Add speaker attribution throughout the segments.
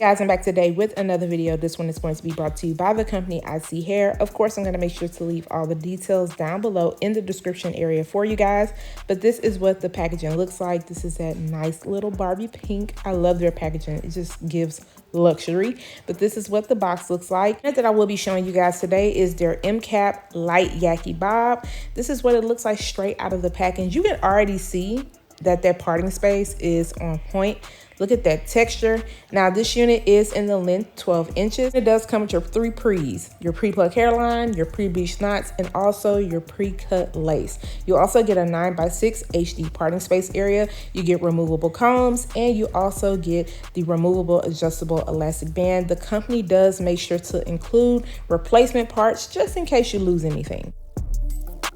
Speaker 1: Guys, I'm back today with another video. This one is going to be brought to you by the company Iseehair. Of course, I'm going to make sure to leave all the details down below in the description area for you guys. But this is what the packaging looks like. This is that nice little Barbie pink. I love their packaging. It just gives luxury. But this is what the box looks like. And that I will be showing you guys today is their M-Cap Light Yaki Bob. This is what it looks like straight out of the package. You can already see that their parting space is on point. Look at that texture. Now this unit is in the length 12 inches. It does come with your 3 pre's, your pre-plucked hairline, your pre-bleached knots, and also your pre-cut lace. You'll also get a 9x6 HD parting space area. You get removable combs, and you also get the removable adjustable elastic band. The company does make sure to include replacement parts just in case you lose anything.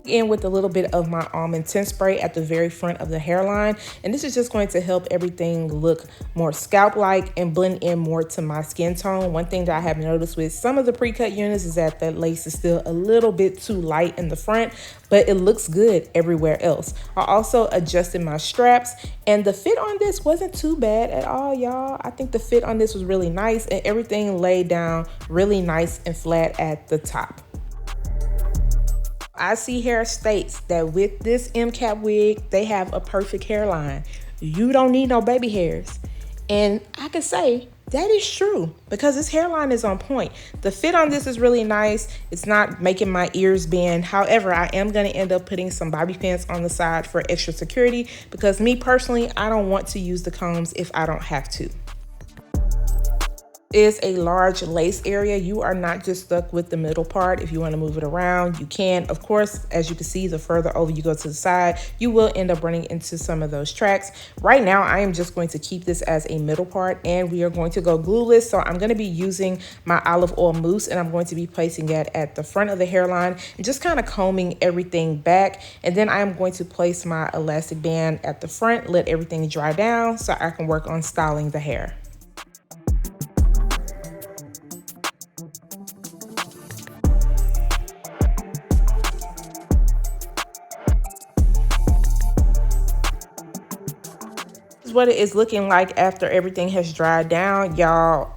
Speaker 1: In with a little bit of my Almond tint spray at the very front of the hairline, and this is just going to help everything look more scalp-like and blend in more to my skin tone. One thing that I have noticed with some of the pre-cut units is that the lace is still a little bit too light in the front, but it looks good everywhere else. I also adjusted my straps, and the fit on this wasn't too bad at all, y'all. I think the fit on this was really nice, and everything laid down really nice and flat at the top. Iseehair states that with this M-Cap wig, they have a perfect hairline. You don't need no baby hairs. And I can say that is true because this hairline is on point. The fit on this is really nice. It's not making my ears bend. However, I am going to end up putting some bobby pins on the side for extra security because me personally, I don't want to use the combs if I don't have to. Is a large lace area. You are not just stuck with the middle part. If you want to move it around, you can. Of course, as you can see, the further over you go to the side, you will end up running into some of those tracks. Right now, I am just going to keep this as a middle part, and we are going to go glueless. So I'm going to be using my olive oil mousse, and I'm going to be placing that at the front of the hairline and just kind of combing everything back. And then I'm going to place my elastic band at the front, let everything dry down so I can work on styling the hair. What it is looking like after everything has dried down, y'all.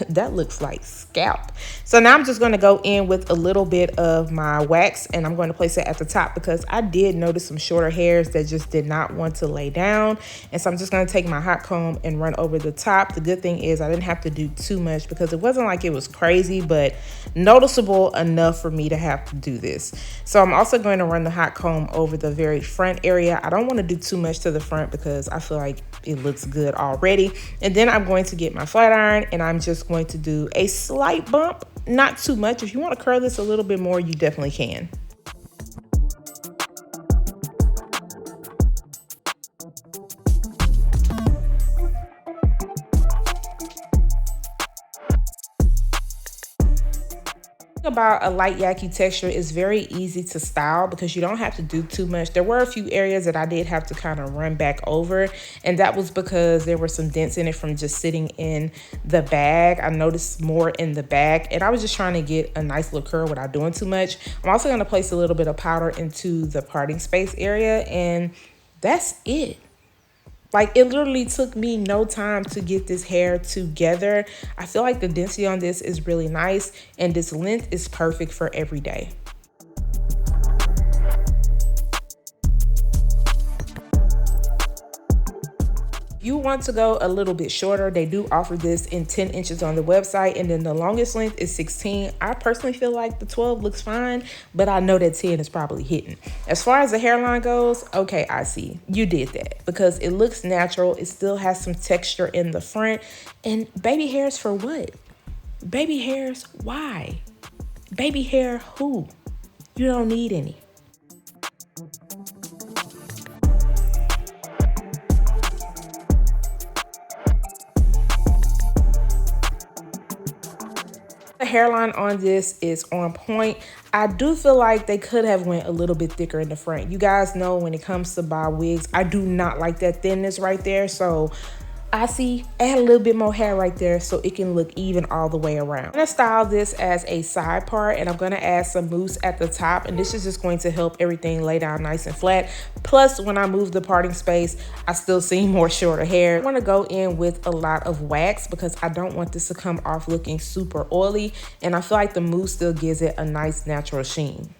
Speaker 1: That looks like scalp. So now I'm just going to go in with a little bit of my wax, and I'm going to place it at the top because I did notice some shorter hairs that just did not want to lay down. And so I'm just going to take my hot comb and run over the top. The good thing is I didn't have to do too much because it wasn't like it was crazy, but noticeable enough for me to have to do this. So I'm also going to run the hot comb over the very front area. I don't want to do too much to the front because I feel like it looks good already. And then I'm going to get my flat iron, and I'm just going to do a slight bump, not too much. If you want to curl this a little bit more, you definitely can. About a light yaki texture is very easy to style because you don't have to do too much. There were a few areas that I did have to kind of run back over, and that was because there were some dents in it from just sitting in the bag. I noticed more in the bag, and I was just trying to get a nice little curl without doing too much. I'm also going to place a little bit of powder into the parting space area, and that's it. Like, it literally took me no time to get this hair together. I feel like the density on this is really nice, and this length is perfect for every day. You want to go a little bit shorter, they do offer this in 10 inches on the website, and then the longest length is 16. I personally feel like the 12 looks fine, but I know that 10 is probably hitting. As far as the hairline goes, okay, I see you did that because it looks natural. It still has some texture in the front. And baby hairs for what? Baby hairs, why? Baby hair who? You don't need any. The hairline on this is on point. I do feel like they could have went a little bit thicker in the front. You guys know when it comes to bob wigs, I do not like that thinness right there. So ISEE, add a little bit more hair right there so it can look even all the way around. I'm gonna style this as a side part, and I'm gonna add some mousse at the top, and this is just going to help everything lay down nice and flat. Plus, when I move the parting space, I still see more shorter hair. I wanna go in with a lot of wax because I don't want this to come off looking super oily, and I feel like the mousse still gives it a nice natural sheen.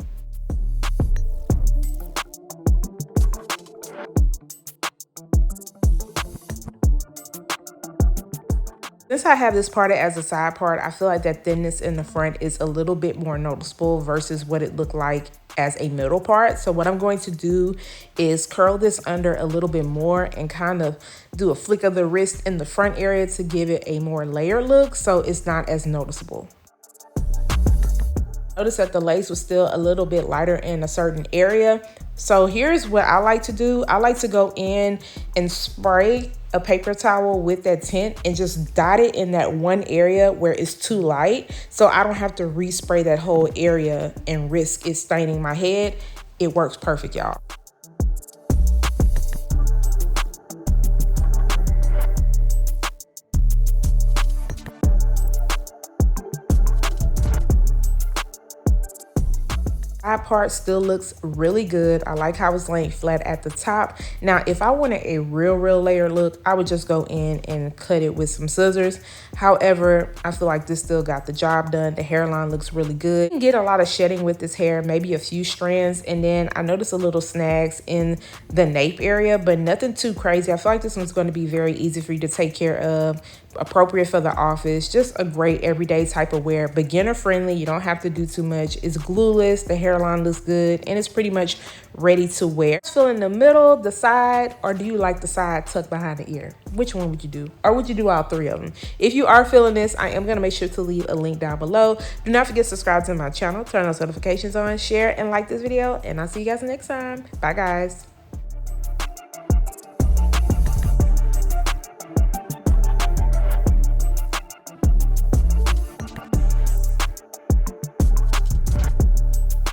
Speaker 1: Since I have this parted as a side part, I feel like that thinness in the front is a little bit more noticeable versus what it looked like as a middle part. So what I'm going to do is curl this under a little bit more and kind of do a flick of the wrist in the front area to give it a more layered look so it's not as noticeable. Notice that the lace was still a little bit lighter in a certain area. So here's what I like to do. I like to go in and spray a paper towel with that tint and just dot it in that one area where it's too light, so I don't have to respray that whole area and risk it staining my head. It works perfect, y'all. Side part still looks really good. I like how it's laying flat at the top. Now, if I wanted a real layered look, I would just go in and cut it with some scissors. However, I feel like this still got the job done. The hairline looks really good. You can get a lot of shedding with this hair, maybe a few strands, and then I noticed a little snags in the nape area, but nothing too crazy. I feel like this one's going to be very easy for you to take care of, appropriate for the office, just a great everyday type of wear, beginner friendly. You don't have to do too much. It's glueless, the hairline looks good, and it's pretty much ready to wear. Fill in the middle, the side, or do you like the side tucked behind the ear? Which one would you do? Or would you do all three of them? If you are feeling this, I am going to make sure to leave a link down below. Do not forget to subscribe to my channel, turn those notifications on, share and like this video, and I'll see you guys next time. Bye guys.